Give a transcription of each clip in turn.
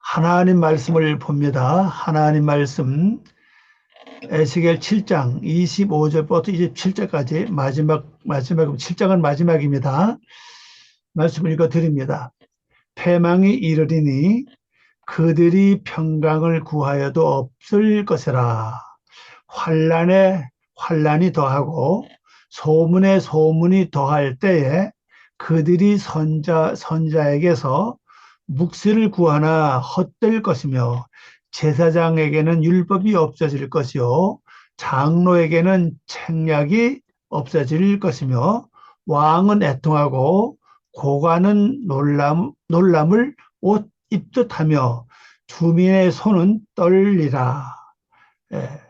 하나님 말씀을 봅니다. 하나님 말씀 에스겔 7장 25절부터 27절까지 마지막 7장은 마지막입니다. 말씀을 읽어 드립니다. 패망이 이르리니 그들이 평강을 구하여도 없을 것이라. 환난에 환난이 더하고 소문에 소문이 더할 때에 그들이 선자에게서 묵시를 구하나 헛될 것이며 제사장에게는 율법이 없어질 것이요 장로에게는 책략이 없어질 것이며 왕은 애통하고 고관은 놀람을 옷 입듯 하며 주민의 손은 떨리라. 예.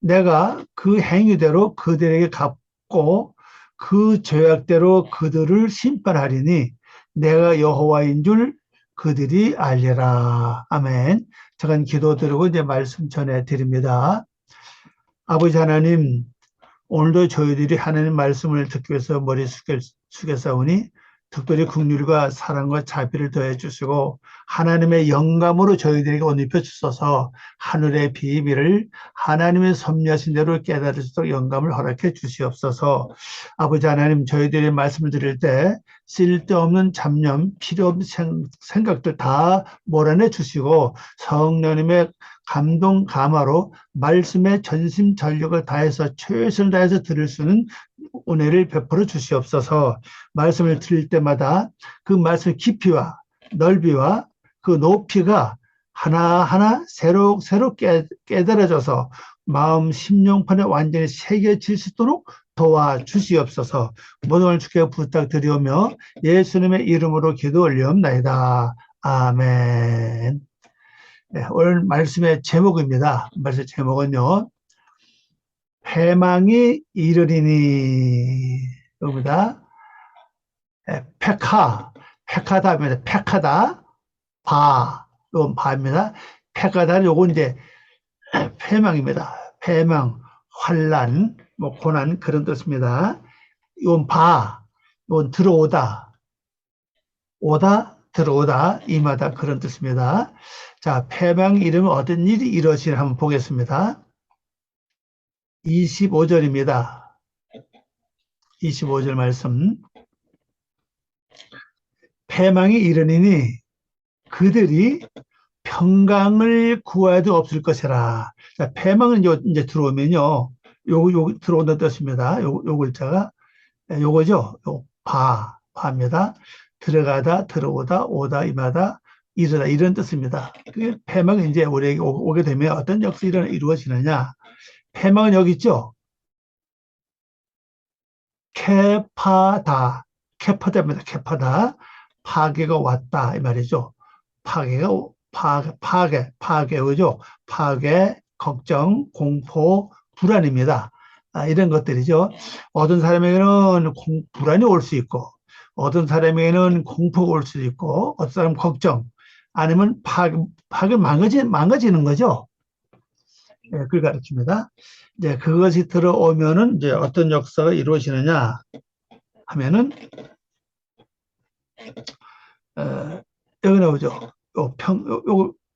내가 그 행위대로 그들에게 갚고 그 죄악대로 그들을 심판하리니 내가 여호와인 줄 그들이 알리라. 아멘. 잠깐 기도드리고 이제 말씀 전해드립니다. 아버지 하나님, 오늘도 저희들이 하나님 말씀을 듣기 위해서 머리 숙였사오니 특별히 긍휼과 사랑과 자비를 더해 주시고 하나님의 영감으로 저희들에게 옷 입혀 주셔서 하늘의 비밀을 하나님의 섭리하신 대로 깨달을 수 있도록 영감을 허락해 주시옵소서. 아버지 하나님, 저희들이 말씀을 드릴 때 쓸데없는 잡념, 필요 없는 생각들 다 몰아내 주시고 성령님의 감동 감화로 말씀에 전심전력을 다해서 최선을 다해서 들을 수 있는 은혜를 베풀어 주시옵소서. 말씀을 들을 때마다 그 말씀의 깊이와 넓이와 그 높이가 하나하나 새록새록 깨달아져서 마음 심령판에 완전히 새겨질 수 있도록 도와주시옵소서. 모든 걸 주께 부탁드리오며 예수님의 이름으로 기도 올리옵나이다. 아멘. 네, 오늘 말씀의 제목입니다. 말씀 제목은요, 패망이 이르리니 입니다. 페카다입니다. 페카다, 요건 바입니다. 페카다는 요건 이제 패망입니다. 패망, 환란, 뭐 고난 그런 뜻입니다. 요건 요건 들어오다, 들어오다, 임하다 그런 뜻입니다. 자, 패망이 이르면 어떤 일이 이루어지나 한번 보겠습니다. 25절입니다. 25절 말씀. 패망이 이르니니 그들이 평강을 구하여도 없을 것이라. 자, 패망은 이제 들어오면요. 요 들어온다는 뜻입니다. 요 글자가 요거죠. 바입니다. 들어가다, 들어오다, 오다, 임하다, 이르다 이런 뜻입니다. 그 패망이 이제 우리에게 오게 되면 어떤 역사가 이루어지느냐? 패망은 여기 있죠. 캐파다입니다. 캐파다. 파괴가 왔다 이 말이죠. 파괴죠. 파괴, 걱정, 공포, 불안입니다. 이런 것들이죠. 어떤 사람에게는 불안이 올 수 있고, 어떤 사람에게는 공포가 올 수도 있고, 어떤 사람은 걱정, 아니면 파괴 망가지는 거죠. 예, 그걸 가르칩니다. 이제 그것이 들어오면은 이제 어떤 역사가 이루어지느냐 하면은 여기 나오죠.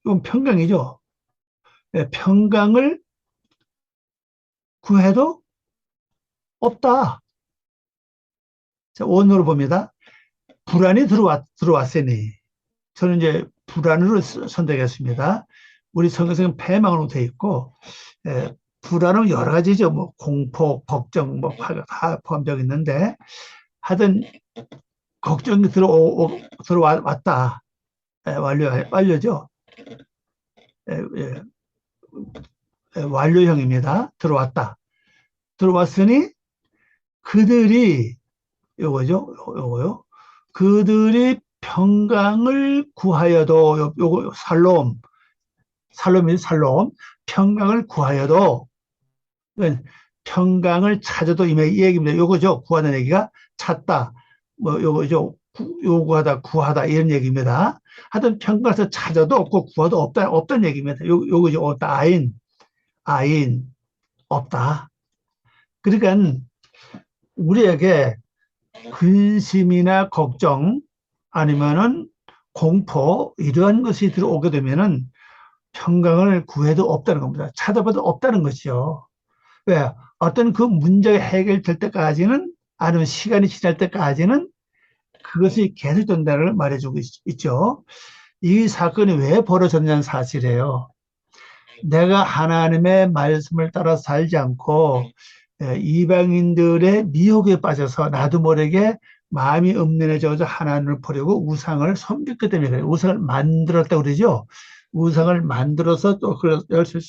이건 평강이죠. 예, 평강을 구해도 없다. 자, 원으로 봅니다. 불안이 들어왔으니 저는 이제 불안으로 선택했습니다. 우리 성경에는 패망으로 되어 있고 불안은 여러 가지죠. 뭐 공포, 걱정, 뭐 다 포함되어 있는데 하여튼 걱정이 들어왔다. 완료죠. 완료형입니다. 들어왔으니 그들이 요거요. 그들이 평강을 구하여도 요거 살롬 평강을 구하여도 평강을 찾아도 이 얘기입니다. 요거죠. 구하는 얘기가 찾다. 뭐 요거죠. 요구하다, 구하다 이런 얘기입니다. 하여튼 평강에서 찾아도 없고 구하도 없다는 얘기입니다. 요거죠. 없다. 아인 없다. 그러니까 우리에게 근심이나 걱정 아니면은 공포, 이러한 것이 들어오게 되면은 평강을 구해도 없다는 겁니다. 찾아봐도 없다는 것이죠. 왜? 어떤 그 문제가 해결될 때까지는, 아니면 시간이 지날 때까지는 그것이 계속된다는 걸 말해주고 있죠. 이 사건이 왜 벌어졌냐는 사실이에요. 내가 하나님의 말씀을 따라 살지 않고 이방인들의 미혹에 빠져서 나도 모르게 마음이 음란해져서 하나님을 버리고 우상을 섬겼기 때문에 그래요. 우상을 만들었다고 그러죠. 우상을 만들어서 또 그걸 열심히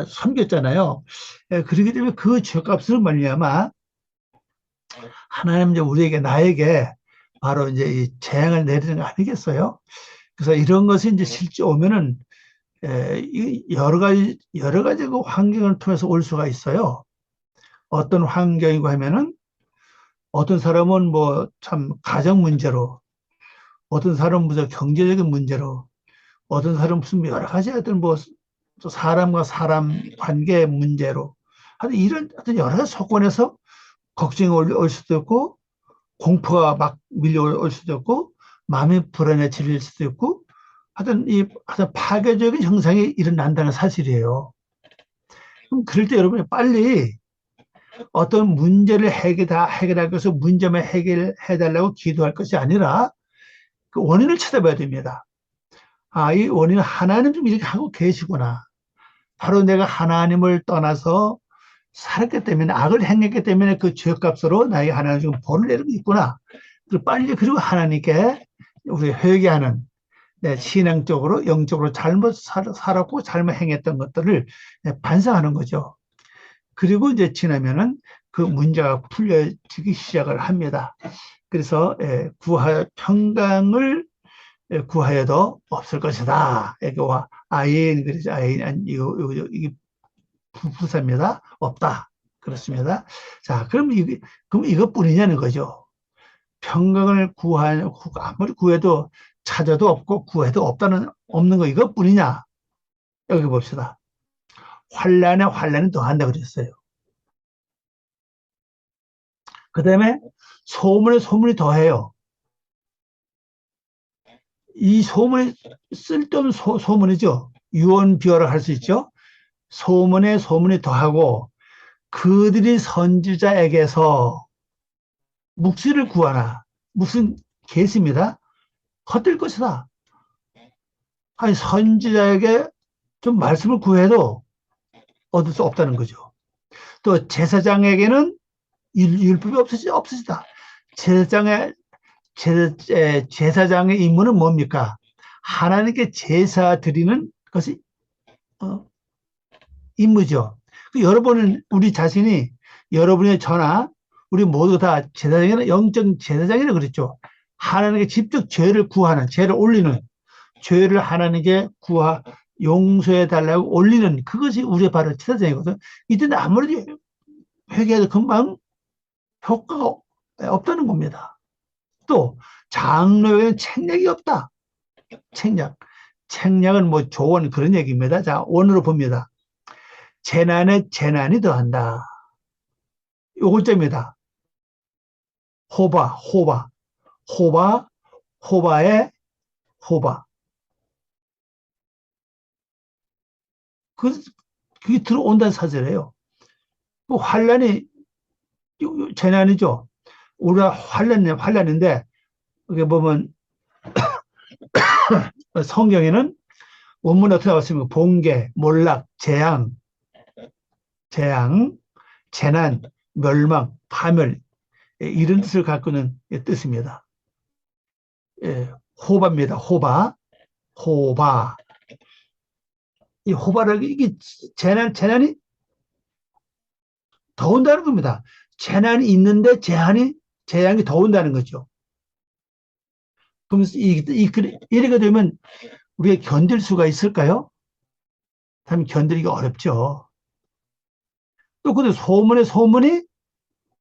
섬겼잖아요. 그렇기 때문에 그 죄값을 말미암아 하나님 이제 우리에게 나에게 바로 이제 이 재앙을 내리는 거 아니겠어요? 그래서 이런 것이 이제 실제 오면은 여러 가지 그 환경을 통해서 올 수가 있어요. 어떤 환경이고 하면은 어떤 사람은 뭐 참 가정 문제로, 어떤 사람은 무슨 경제적인 문제로, 어떤 사람은 무슨 여러 가지 어떤 뭐 사람과 사람 관계 문제로 하여튼 이런 어떤 여러 가지 조건에서 걱정이 올 수도 있고 공포가 막 밀려올 수도 있고 마음이 불안해질 수도 있고 하여튼 파괴적인 현상이 일어난다는 사실이에요. 그럼 그럴 때 여러분이 빨리 어떤 문제를 해결하기 위해서 문제만 해결해 달라고 기도할 것이 아니라 그 원인을 찾아봐야 됩니다. 아, 이 원인은 하나님 좀 이렇게 하고 계시구나. 바로 내가 하나님을 떠나서 살았기 때문에, 악을 행했기 때문에 그 죄값으로 나에게 하나님 지금 벌을 내리고 있구나. 그리고 하나님께 우리 회개하는, 신앙적으로, 영적으로 잘못 살았고 잘못 행했던 것들을 반성하는 거죠. 그리고 이제 지나면은 그 문제가 풀려지기 시작을 합니다. 그래서 평강을 구하여도 없을 것이다. 이거와 아인, 그래서 아인, 이게 부사입니다. 없다. 그렇습니다. 자, 그럼 이것뿐이냐는 거죠. 평강을 아무리 구해도 찾아도 없고 구해도 없는 거 이것뿐이냐? 여기 봅시다. 환란이 더한다 그랬어요. 그 다음에 소문이 더해요. 이 소문이 쓸데없는 소문이죠. 유언비어를 할 수 있죠. 소문이 더하고 그들이 선지자에게서 묵시를 구하나 무슨 계시입니다. 헛될 것이다. 아니 선지자에게 좀 말씀을 구해도 얻을 수 없다는 거죠. 또 제사장에게는 율법이 없으시다. 제사장의 제사장의 임무는 뭡니까? 하나님께 제사 드리는 것이 어, 임무죠. 여러분은 우리 자신이 여러분의 저나 우리 모두 다 제사장이나 영적 제사장이라 그랬죠. 하나님께 직접 죄를 올리는, 죄를 하나님께 용서해 달라고 올리는 그것이 우리의 바로 제사장이거든. 이때는 아무리 회개해도 금방 효과가 없다는 겁니다. 또 장로에게는 책략이 없다. 책략. 책략은 뭐 조언 그런 얘기입니다. 자, 원으로 봅니다. 재난에 재난이 더한다. 요거점입니다. 호바, 호바의 호바. 그, 그게 들어온다는 사실이에요. 그 환란이 재난이죠. 우리가 환란인데, 그게 보면 성경에는 원문에 어떻게 나왔습니까? 번개, 몰락, 재앙, 재난, 멸망, 파멸, 이런 뜻을 갖고 있는 뜻입니다. 호바입니다. 호바. 이 호바를, 이게 재난이 더 온다는 겁니다. 재난이 있는데 재앙이 더 온다는 거죠. 그럼 이렇게 되면 우리가 견딜 수가 있을까요? 참 견디기가 어렵죠. 또 근데 소문이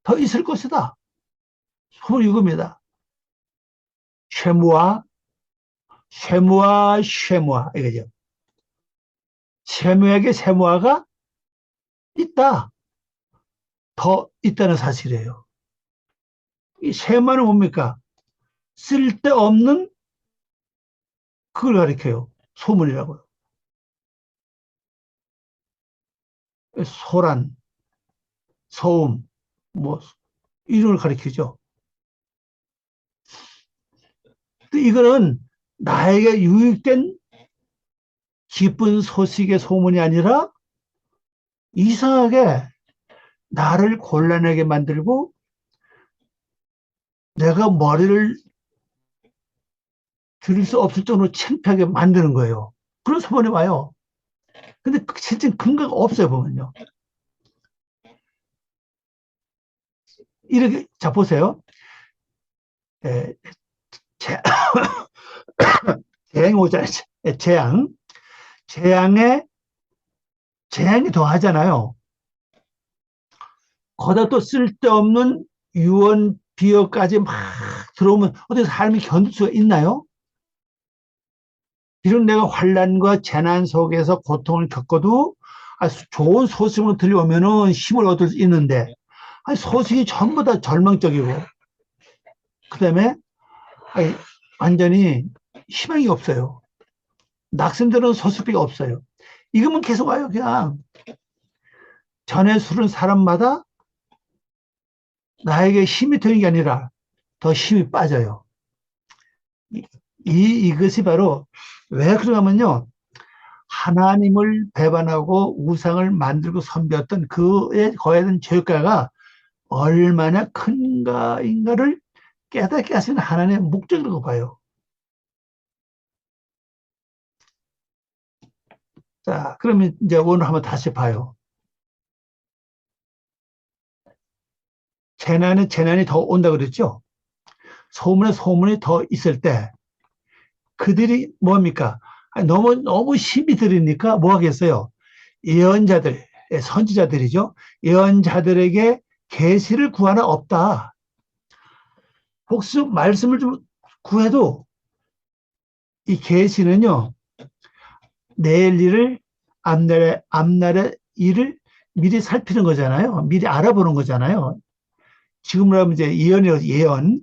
더 있을 것이다. 소문이 이겁니다. 쉐무아 이거죠. 쉐무에게 쉐무아가 있다. 더 있다는 사실이에요. 이 쉐무아는 뭡니까? 쓸데없는 그걸 가리켜요. 소문이라고요. 소란, 소음, 뭐, 이런 걸 가리키죠. 또 이거는 나에게 유익된 기쁜 소식의 소문이 아니라 이상하게 나를 곤란하게 만들고 내가 머리를 들을 수 없을 정도로 창피하게 만드는 거예요. 그런 소문이 와요. 근데 실제 근거가 없어요, 보면요. 이렇게, 자, 보세요. 에, 재, 재앙이 오잖아요. 재앙. 재앙에, 재앙이 더하잖아요. 거기다 또 쓸데없는 유언, 비어까지 막 들어오면 어떻게 사람이 견딜 수가 있나요? 비록 내가 환란과 재난 속에서 고통을 겪어도 좋은 소식을 들려오면은 힘을 얻을 수 있는데 소식이 전부 다 절망적이고 그다음에 완전히 희망이 없어요. 낙심되는 소식비가 없어요. 이거면 계속 와요. 그냥 전해 술은 사람마다 나에게 힘이 되는 게 아니라 더 힘이 빠져요. 이것이 바로 왜 그러냐면요. 하나님을 배반하고 우상을 만들고 섬겼던 그에 거해된 죄가가 얼마나 큰가인가를 깨닫게 하시는 하나님의 목적이라고 봐요. 자, 그러면 이제 오늘 한번 다시 봐요. 재난이 더 온다 그랬죠? 소문이 더 있을 때 그들이 뭡니까? 너무 힘이 들으니까 뭐 하겠어요? 예언자들, 선지자들이죠. 예언자들에게 계시를 구하나 없다. 혹시 말씀을 좀 구해도 이 계시는요, 내일 일을 앞날의 일을 미리 살피는 거잖아요. 미리 알아보는 거잖아요. 지금으로 하면 이제 예언이요, 예언.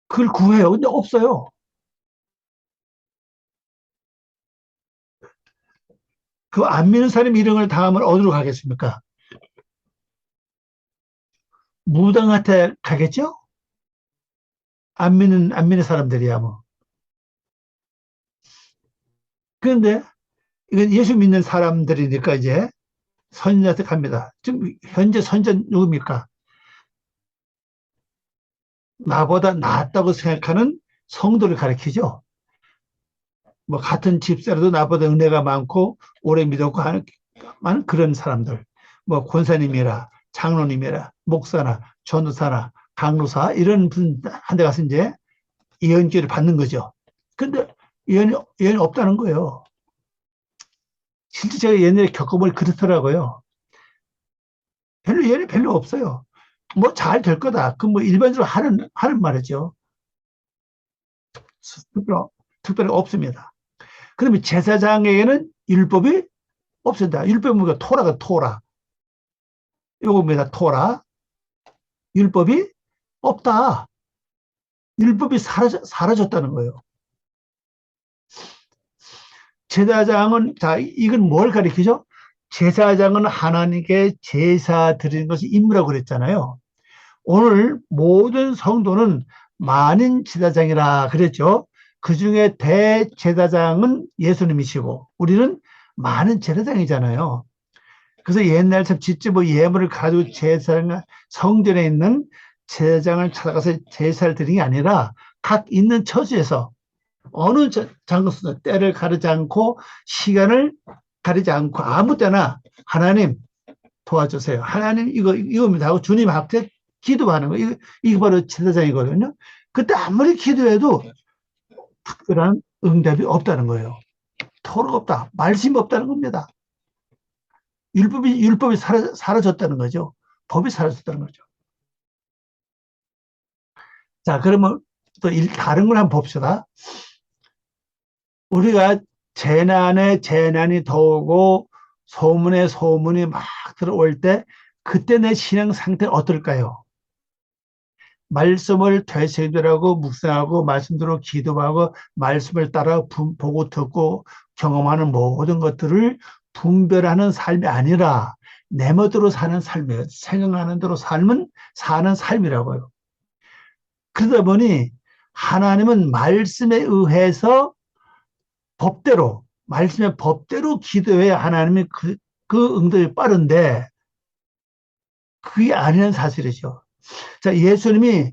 그걸 구해요. 근데 없어요. 그 안 믿는 사람이 이런 걸 당하면 어디로 가겠습니까? 무당한테 가겠죠? 안 믿는 사람들이야, 뭐. 그런데 이건 예수 믿는 사람들이니까 이제 선지자한테 갑니다. 지금 현재 선지자 누굽니까? 나보다 낫다고 생각하는 성도를 가리키죠. 뭐 같은 집사라도 나보다 은혜가 많고 오래 믿었고 하는 그런 사람들. 뭐 권사님이라 장로님이라 목사나 전도사나 강로사 이런 분한테 가서 이제 예언기를 받는 거죠. 근데 예언이 없다는 거예요. 실제 제가 옛날에 겪어보니 그렇더라고요. 예언이 별로 없어요. 뭐 잘 될 거다. 그 뭐 일반적으로 하는 말이죠. 특별히 없습니다. 그러면 제사장에게는 율법이 없습니다. 율법이 뭐가 토라가 토라. 요겁니다. 토라. 율법이 없다. 율법이 사라졌다는 거예요. 제사장은, 자, 이건 뭘 가리키죠? 제사장은 하나님께 제사 드리는 것이 임무라고 그랬잖아요. 오늘 모든 성도는 만인 제사장이라 그랬죠. 그 중에 대제사장은 예수님이시고 우리는 많은 제사장이잖아요. 그래서 옛날처럼 직접 뭐 예물을 가지고 제사장 성전에 있는 제사장을 찾아가서 제사를 드리는 게 아니라 각 있는 처지에서 어느 장소든 때를 가리지 않고 시간을 가리지 않고 아무 때나 하나님 도와주세요. 하나님 이겁니다 하고 주님 앞에 기도하는 거 이거 바로 제사장이거든요. 그때 아무리 기도해도 특별한 응답이 없다는 거예요. 토로가 없다. 말씀이 없다는 겁니다. 율법이 사라졌다는 거죠. 법이 사라졌다는 거죠. 자, 그러면 또 다른 걸 한번 봅시다. 우리가 재난에 재난이 더 오고 소문에 소문이 막 들어올 때 그때 내 신앙 상태는 어떨까요? 말씀을 되새기라고 묵상하고 말씀대로 기도하고 말씀을 따라 보고 듣고 경험하는 모든 것들을 분별하는 삶이 아니라 내 멋대로 사는 삶이에요. 생각하는 대로 사는 삶이라고요. 그러다 보니 하나님은 말씀에 의해서 말씀의 법대로 기도해야 하나님이 그 응답이 빠른데 그게 아니라는 사실이죠. 자, 예수님이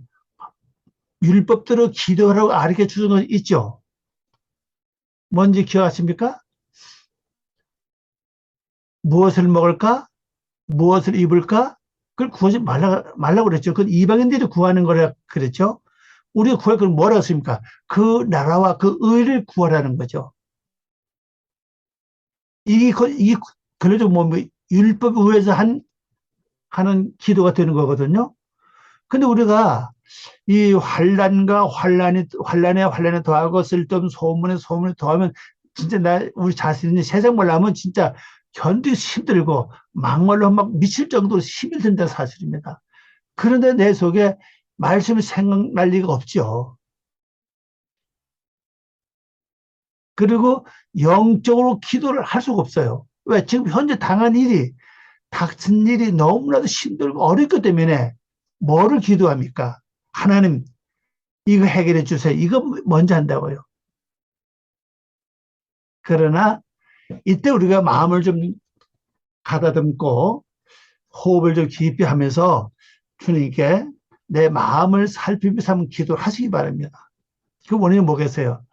율법대로 기도하라고 가르쳐 주는 건 있죠. 뭔지 기억하십니까? 무엇을 먹을까? 무엇을 입을까? 그걸 구하지 말라고 그랬죠. 그건 이방인들이 구하는 거라 그랬죠. 우리가 구할 건 뭐라고 했습니까? 그 나라와 그 의를 구하라는 거죠. 이게 그래도 뭐 율법 의해서 하는 기도가 되는 거거든요. 근데 우리가 이 환란과 환란에 더하고 쓸데없는 소문에 더하면 진짜 우리 자신이 세상 몰라면 진짜 견디기 힘들고 막말로 막 미칠 정도로 힘이 든다는 사실입니다. 그런데 내 속에 말씀이 생각날 리가 없죠. 그리고 영적으로 기도를 할 수가 없어요. 왜? 지금 현재 닥친 일이 너무나도 힘들고 어렵기 때문에 뭐를 기도합니까? 하나님, 이거 해결해 주세요. 이거 먼저 한다고요. 그러나 이때 우리가 마음을 좀 가다듬고 호흡을 좀 깊이 하면서 주님께 내 마음을 살피면서 한번 기도를 하시기 바랍니다. 그 원인이 뭐겠어요?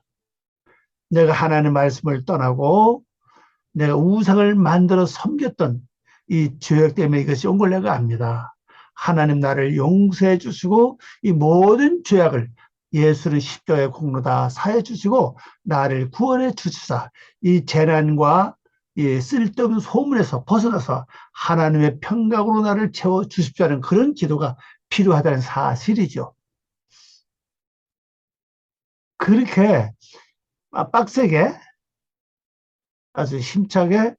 내가 하나님의 말씀을 떠나고 내가 우상을 만들어 섬겼던 이 죄악 때문에 이것이 온 걸 내가 압니다. 하나님 나를 용서해 주시고 이 모든 죄악을 예수는 십자가의 공로다 사해 주시고 나를 구원해 주시사 이 재난과 이 쓸데없는 소문에서 벗어나서 하나님의 평강으로 나를 채워 주십시오는 그런 기도가 필요하다는 사실이죠. 그렇게 빡세게 아주 힘차게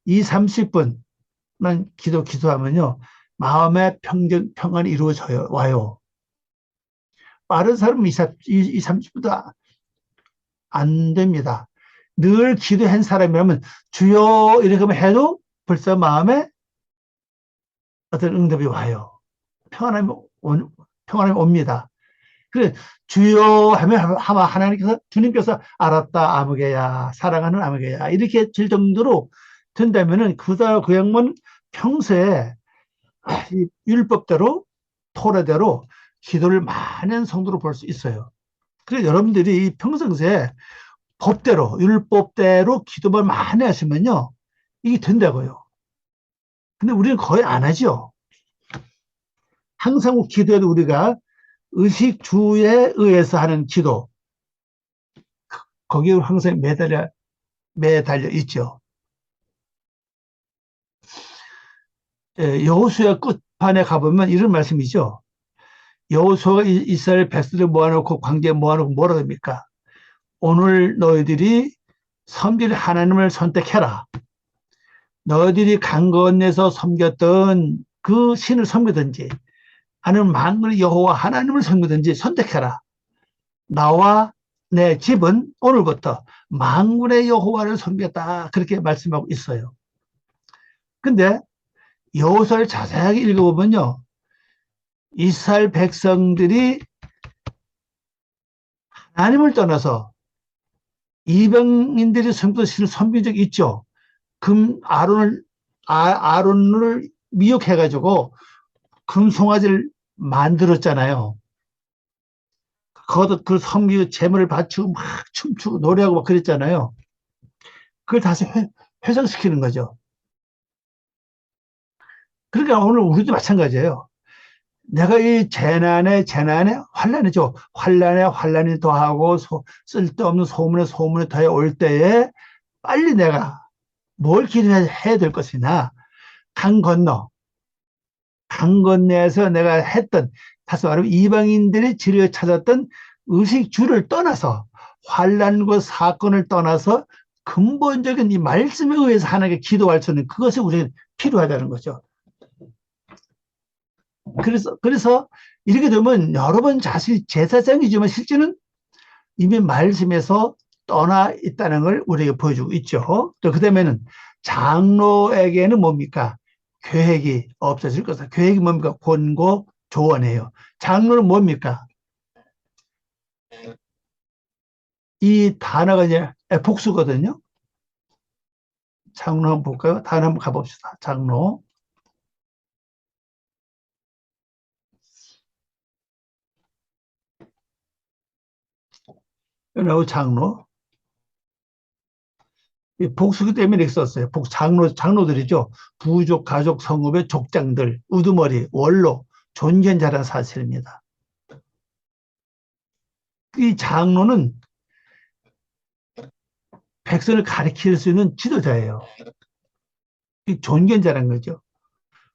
2, 30분만 기도하면요. 마음의 평안이 이루어져요. 와요. 빠른 사람은 2, 30분도 안 됩니다. 늘 기도한 사람이라면 주여 이렇게 해도 벌써 마음에 어떤 응답이 와요. 평안함이 옵니다. 그래, 주여 하면 하나님께서, 주님께서 알았다, 아무개야, 사랑하는 아무개야, 이렇게 질 정도로 된다면은 그 양반 평소에 율법대로, 토라대로 기도를 많이 한 성도로 볼 수 있어요. 그래서 여러분들이 평상시에 율법대로 기도만 많이 하시면요, 이게 된다고요. 근데 우리는 거의 안 하죠. 항상 기도해도 우리가 의식주에 의해서 하는 기도, 거기에 항상 매달려 있죠. 여호수아 끝판에 가보면 이런 말씀이죠. 여호수아가 이스라엘 백성을 모아놓고 광야에 모아놓고 뭐라 합니까? 오늘 너희들이 섬길 하나님을 선택해라. 너희들이 강 건너에서 섬겼던 그 신을 섬기든지 아니면 만군의 여호와 하나님을 섬기든지 선택해라. 나와 내 집은 오늘부터 만군의 여호와를 섬겼다. 그렇게 말씀하고 있어요. 근데 여호수아를 자세하게 읽어보면요. 이스라엘 백성들이 하나님을 떠나서 이방인들이 섬기던 신을 섬긴 적이 있죠. 아론을 미혹해가지고 금송아지를 만들었잖아요. 그 섬기고 재물을 바치고 막 춤추고 노래하고 막 그랬잖아요. 그걸 다시 회상시키는 거죠. 그러니까 오늘 우리도 마찬가지예요. 내가 이 재난에 환란이죠. 환란이 더하고 쓸데없는 소문에 더해 올 때에 빨리 내가 뭘 기도해야 될 것이냐. 강 건너에서 내가 했던, 다시 말하면 이방인들이 지려 찾았던 의식주를 떠나서 환란과 사건을 떠나서 근본적인 이 말씀에 의해서 하나님께 기도할 수 있는 그것이 우리에게 필요하다는 거죠. 그래서 이렇게 되면 여러분 자신이 제사장이지만 실제는 이미 말씀에서 떠나 있다는 걸 우리에게 보여주고 있죠. 또 그다음에는 장로에게는 뭡니까? 계획이 없어질 것이다. 계획이 뭡니까? 권고, 조언이에요. 장로는 뭡니까? 이 단어가 이제 복수거든요. 장로 한번 볼까요? 단어 한번 가봅시다. 장로. 그리고 장로. 이 복수기 때문에 이렇게 썼어요. 장로들이죠. 부족, 가족, 성읍의 족장들, 우두머리, 원로, 존경자라는 사실입니다. 이 장로는 백성을 가리킬 수 있는 지도자예요. 이 존경자라는 거죠.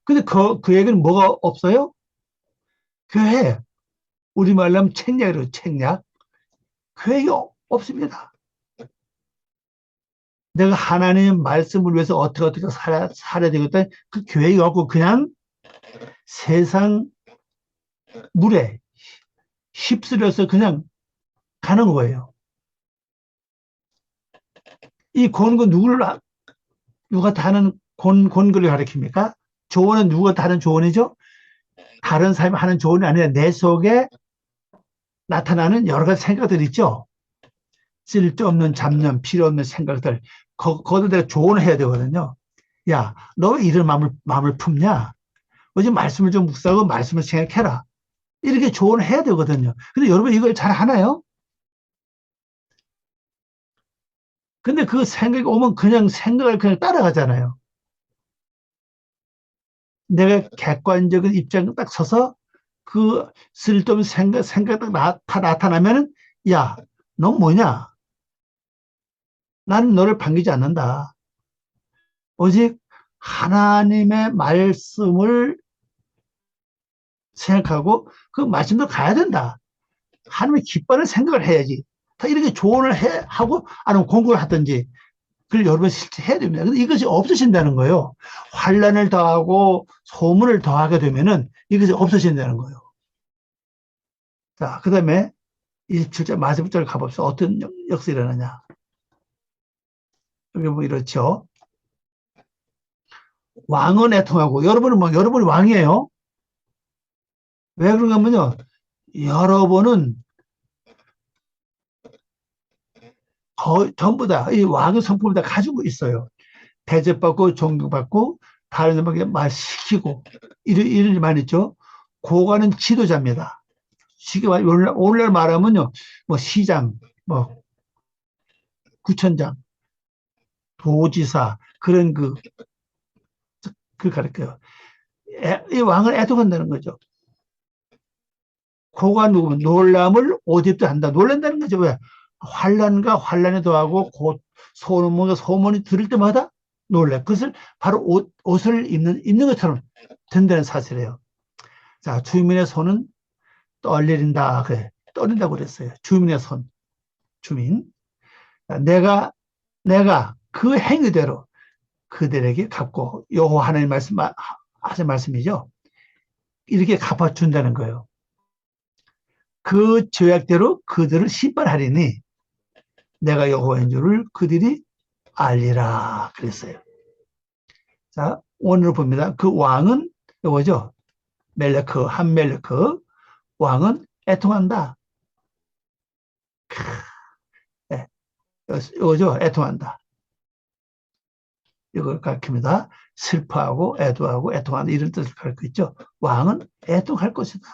근데 그에게는 뭐가 없어요? 교회, 우리말로 하면 책략이라고, 책략. 계획이 없습니다. 내가 하나님 말씀을 위해서 어떻게 살아야 되겠다. 그 계획이 없고 그냥 세상 물에 휩쓸려서 그냥 가는 거예요. 이 권고 누가 다른 권고를 가리킵니까? 조언은 누가 다른 조언이죠? 다른 사람이 하는 조언이 아니라 내 속에 나타나는 여러 가지 생각들 있죠? 쓸데없는 잡념, 필요 없는 생각들. 거기다 내가 조언을 해야 되거든요. 야, 너 왜 이런 마음을 품냐? 어제 말씀을 좀 묵상하고 말씀을 생각해라. 이렇게 조언을 해야 되거든요. 근데 여러분 이걸 잘 하나요? 근데 그 생각이 오면 그냥 생각을 그냥 따라가잖아요. 내가 객관적인 입장에 딱 서서 그 쓸데없는 생각 딱 나타나면은, 야, 넌 뭐냐? 나는 너를 반기지 않는다. 오직 하나님의 말씀을 생각하고 그 말씀도 가야 된다. 하나님의 기뻐하는 생각을 해야지. 다 이렇게 조언을 하고 아니면 공부를 하든지 그걸 여러 번 실제 해야 됩니다. 근데 이것이 없어진다는 거예요. 환란을 더하고 소문을 더하게 되면은 이것이 없어진다는 거예요. 자, 그 다음에 27절 마지막절 가봅시다. 어떤 역설이 일어나냐. 여기 뭐 이렇죠. 왕은 애통하고 여러분이 왕이에요. 왜 그런가 하면요. 여러분은 전부 다 이 왕의 성품을 다 가지고 있어요. 대접받고 존경받고 다른 사람에게 말 시키고 이런 일 많이 있죠. 고관은 지도자입니다. 쉽게 말 오늘날 말하면요. 뭐 시장, 뭐 구청장, 도지사 그런 그 가르쳐요. 이 왕을 애도한다는 거죠. 고가 누구면 놀람을 오집도 한다. 놀란다는 거죠. 왜? 환란과 환란에 더하고 곧 소문과 소문이 들을 때마다 놀래. 그것을 바로 옷을 입는 것처럼 된다는 사실이에요. 자, 주민의 손은 떨린다. 그래. 떨린다고 그랬어요. 주민의 손. 주민. 내가 그 행위대로 그들에게 갚고 여호와 하나님 하신 말씀이죠. 이렇게 갚아준다는 거예요. 그 죄악대로 그들을 심판하리니 내가 여호와인 줄을 그들이 알리라 그랬어요. 자, 오늘 봅니다. 그 왕은 이거죠. 한멜레크 왕은 애통한다. 네, 이거죠. 애통한다. 이걸 가르칩니다. 슬퍼하고 애도하고 애통한다 이런 뜻을 가르치고 있죠. 왕은 애통할 것이다.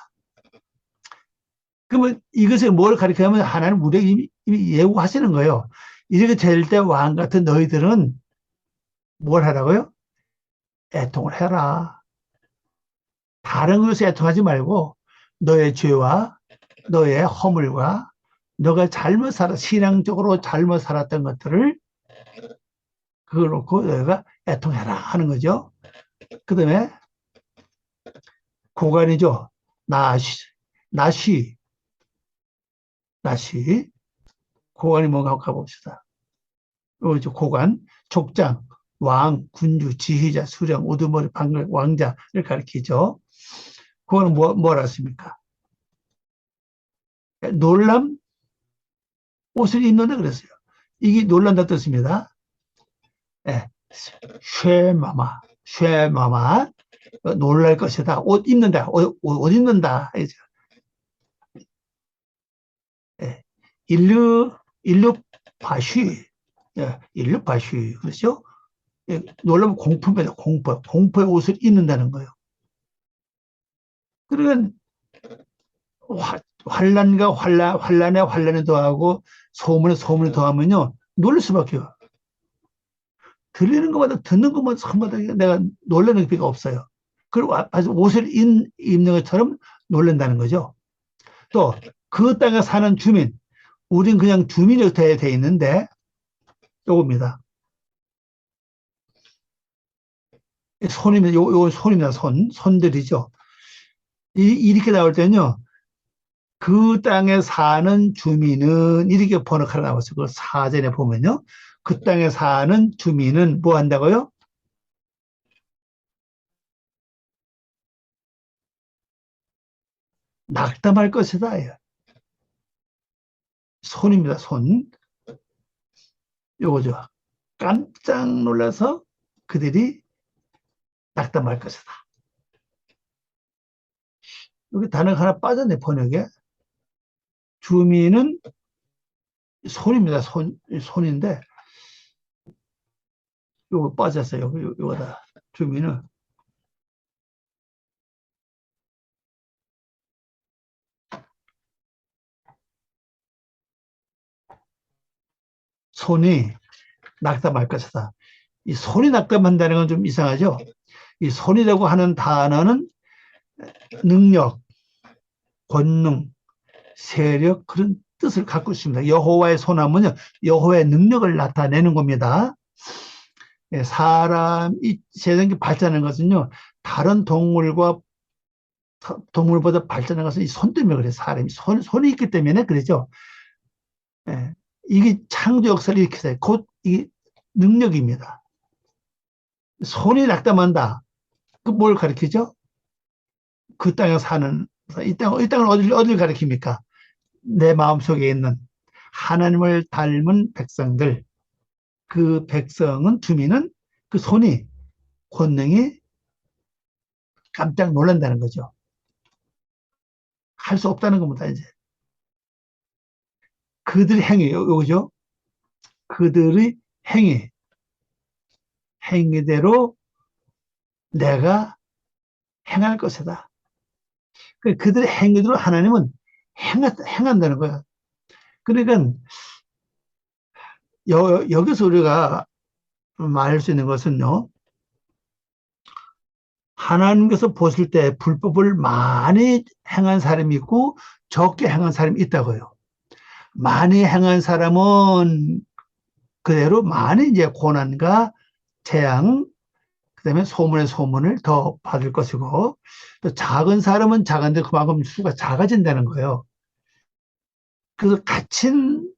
그러면 이것을 뭘 가르치냐면 하나님 우리에게 이미 예고하시는 거예요. 이렇게 될 때 왕 같은 너희들은 뭘 하라고요? 애통을 해라. 다른 것에 애통하지 말고 너의 죄와 너의 허물과 너가 신앙적으로 잘못 살았던 것들을 그걸 놓고 너희가 애통해라 하는 거죠. 그 다음에 고관이죠. 나시, 나시. 고관이 뭔가 가봅시다. 이거죠. 고관, 족장, 왕, 군주, 지휘자, 수령, 우두머리, 방글, 왕자를 가리키죠. 그거는 뭐라 했습니까? 놀람 옷을 입는다 그랬어요. 이게 놀란다 뜻입니다. 예, 쉐마마, 쉐마마, 놀랄 것이다. 옷 입는다, 옷 입는다. 예, 인류 바쉬, 예, 인류 바쉬, 그렇죠? 예, 놀라면 공포입니다. 공포의 옷을 입는다는 거예요. 그러면 환란과 환란에 환란에 더하고 소문에 소문에 더하면요 놀랄 수밖에요. 들리는 것마다 듣는 것마다 전마다 내가 놀라는 필요가 없어요. 그리고 아주 옷을 입는 것처럼 놀란다는 거죠. 또 그 땅에 사는 주민, 우린 그냥 주민이 돼 있는데 요겁니다. 손입니다. 요 손입니다. 손들이죠. 이렇게 나올 때는요. 그 땅에 사는 주민은 이렇게 번역하러 나왔어요. 그 사전에 보면요. 그 땅에 사는 주민은 뭐 한다고요? 낙담할 것이다. 손입니다. 손. 요거죠. 깜짝 놀라서 그들이 낙담할 것이다. 여기 단어가 하나 빠졌네, 번역에. 주민은 손입니다. 손인데, 요거 빠졌어요. 요거다. 주민은. 손이 낙담할 것이다. 이 손이 낙담한다는 건 좀 이상하죠? 이 손이라고 하는 단어는 능력, 권능, 세력 그런 뜻을 갖고 있습니다. 여호와의 손하면요, 여호와의 능력을 나타내는 겁니다. 예, 사람이 세상이 발전하는 것은요, 다른 동물보다 발전한 것은 이 손 때문에 그래요. 사람이 손이 있기 때문에 그러죠. 예, 이게 창조 역사를 일으켜서 곧 이 능력입니다. 손이 낙담한다. 그 뭘 가리키죠? 그 땅에 사는 이 땅을 어디를 가리킵니까? 내 마음속에 있는 하나님을 닮은 백성들, 그 백성은 주민은 그 손이 권능이 깜짝 놀란다는 거죠. 할 수 없다는 겁니다. 이제 그들의 행위 요거죠. 그들의 행위 행위대로 내가 행할 것이다. 그들의 행위대로 하나님은 행한다는 거야. 그러니까 여기서 우리가 말할 수 있는 것은요. 하나님께서 보실 때 불법을 많이 행한 사람이 있고 적게 행한 사람이 있다고요. 많이 행한 사람은 그대로 많이 이제 고난과 재앙, 그다음에 소문의 소문을 더 받을 것이고 또 작은 사람은 작은데 그만큼 수가 작아진다는 거예요. 그래서 갇힌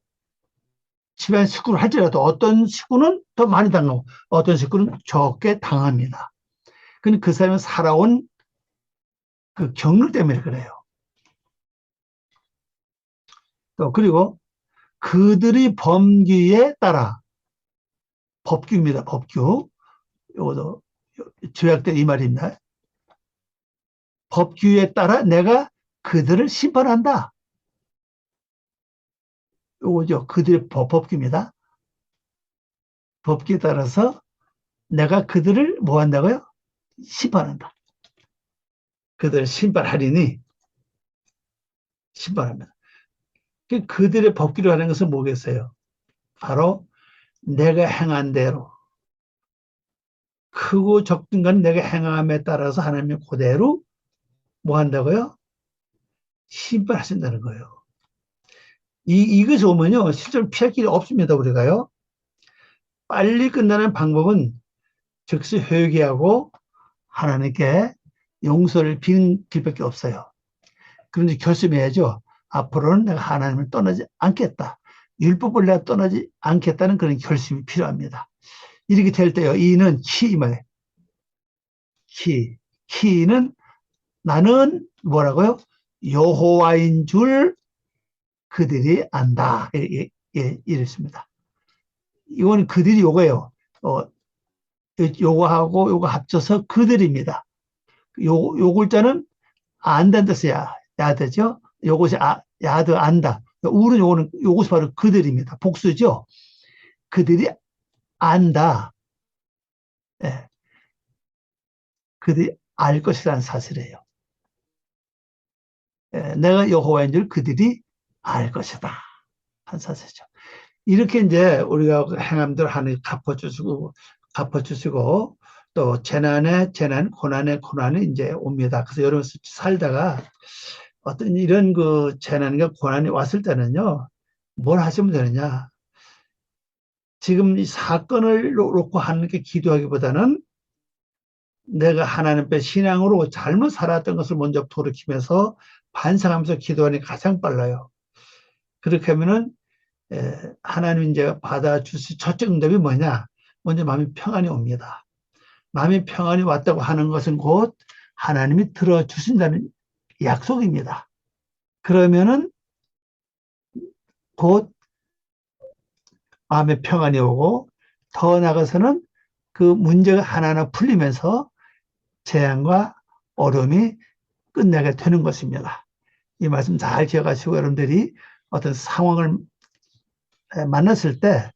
집안 식구를 할지라도 어떤 식구는 더 많이 당하고 어떤 식구는 적게 당합니다. 근데 그 사람이 살아온 그 경력 때문에 그래요. 또 그리고 그들의 범기에 따라 법규입니다. 법규. 요것도 조약된 이 말입니다. 법규에 따라 내가 그들을 심판한다. 요거죠. 그들의 법규입니다. 법규에 따라서 내가 그들을 뭐 한다고요? 심판한다. 그들을 심판하리니 심판합니다. 그들의 법규로 하는 것은 뭐겠어요? 바로 내가 행한 대로 크고 적든 건 내가 행함에 따라서 하나님이 그대로 뭐 한다고요? 심판하신다는 거예요. 이것이 오면요, 실제로 피할 길이 없습니다, 우리가요. 빨리 끝나는 방법은 즉시 회개하고 하나님께 용서를 비는 길밖에 없어요. 그런데 결심해야죠. 앞으로는 내가 하나님을 떠나지 않겠다. 율법을 내가 떠나지 않겠다는 그런 결심이 필요합니다. 이렇게 될 때요, 이는 키 말이에요. 키는 나는 뭐라고요? 여호와인 줄 그들이 안다. 이랬습니다. 이건 그들이 요거예요. 어, 요거하고 요거 합쳐서 그들입니다. 요 글자는 안다는 뜻이야. 야드죠? 요것이 야드 안다. 울은 요것이 바로 그들입니다. 복수죠? 그들이 안다. 예, 그들이 알 것이라는 사실이에요. 예, 내가 여호와인 줄 그들이 알 것이다. 한 사실이죠. 이렇게 이제 우리가 행함들 하는 갚아주시고, 또 재난에 재난, 고난에 고난이 이제 옵니다. 그래서 여러분 살다가 어떤 이런 그 재난과 고난이 왔을 때는요, 뭘 하시면 되느냐. 지금 이 사건을 놓고 하는 게 기도하기보다는 내가 하나님 앞에 신앙으로 잘못 살았던 것을 먼저 돌이키면서 반성하면서 기도하는 게 가장 빨라요. 그렇게 하면은 하나님 이제 받아주실 첫째 응답이 뭐냐? 먼저 마음이 평안이 옵니다. 마음이 평안이 왔다고 하는 것은 곧 하나님이 들어주신다는 약속입니다. 그러면은 곧 마음에 평안이 오고 더 나아가서는 그 문제가 하나하나 풀리면서 재앙과 어려움이 끝나게 되는 것입니다. 이 말씀 잘 기억하시고 여러분들이 어떤 상황을 만났을 때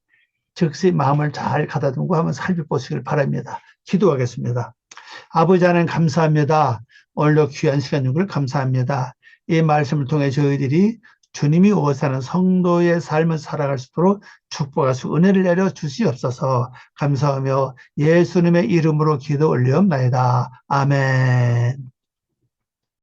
즉시 마음을 잘 가다듬고 한번 살펴보시길 바랍니다. 기도하겠습니다. 아버지 하나님 감사합니다. 오늘도 귀한 시간 주길 감사합니다. 이 말씀을 통해 저희들이 주님이 오사는 성도의 삶을 살아갈 수 있도록 축복하시고 은혜를 내려 주시옵소서. 감사하며 예수님의 이름으로 기도 올리옵나이다. 아멘.